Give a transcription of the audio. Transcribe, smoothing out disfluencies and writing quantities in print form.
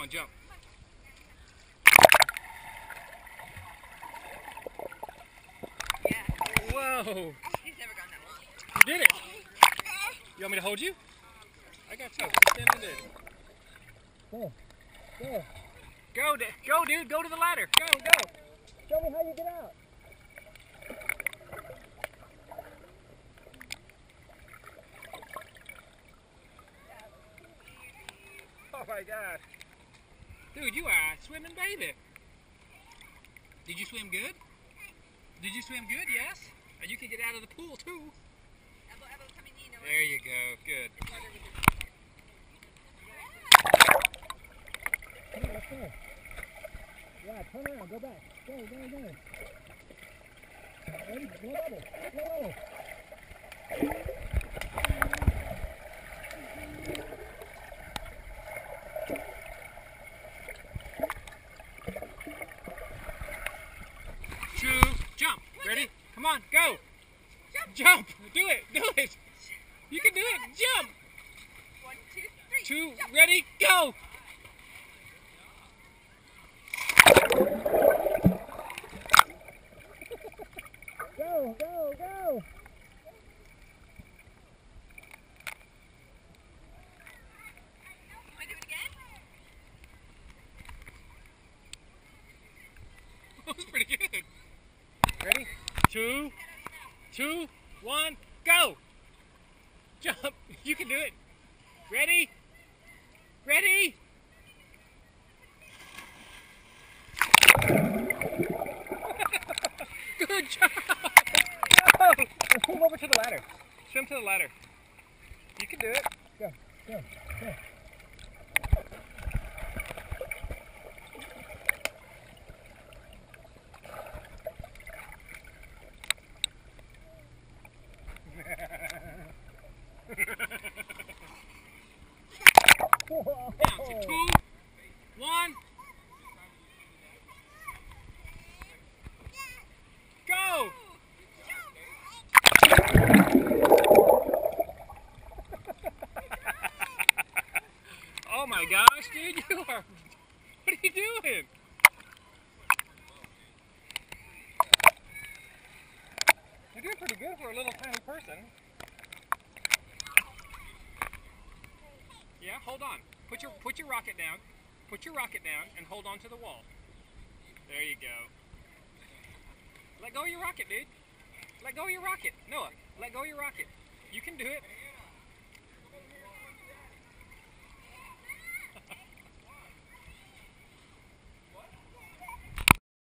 on, jump. Yeah. Whoa. He's never gone that long. You did it. You want me to hold you? I got you. Stand in there. Go. Go. Go, dude. Go to the ladder. Go. Show me how you get out. Oh my gosh. Dude, you are a swimming baby. Did you swim good? Did you swim good? Yes? And you can get out of the pool too. Elbow, coming in. There you go. Good. Come on, let's go. Yeah, turn around, go back. Go. Ready? Go double. Go. Jump. Ready? Come on, go. Jump. Do it. You can do it. Jump. 1, 2, 3. 2, ready, go. Go. Want to do it again? That was pretty good. Ready? 2, 1, go. Jump. You can do it. Ready? Good job. Go. Move over to the ladder. Swim to the ladder. You can do it. Go. Down to 2, 1. Go! Oh my gosh, dude, you are. What are you doing? You're doing pretty good for a little tiny person. Yeah, hold on. Put your rocket down. Put your rocket down and hold on to the wall. There you go. Let go of your rocket, dude. Let go of your rocket. Noah, let go of your rocket. You can do it.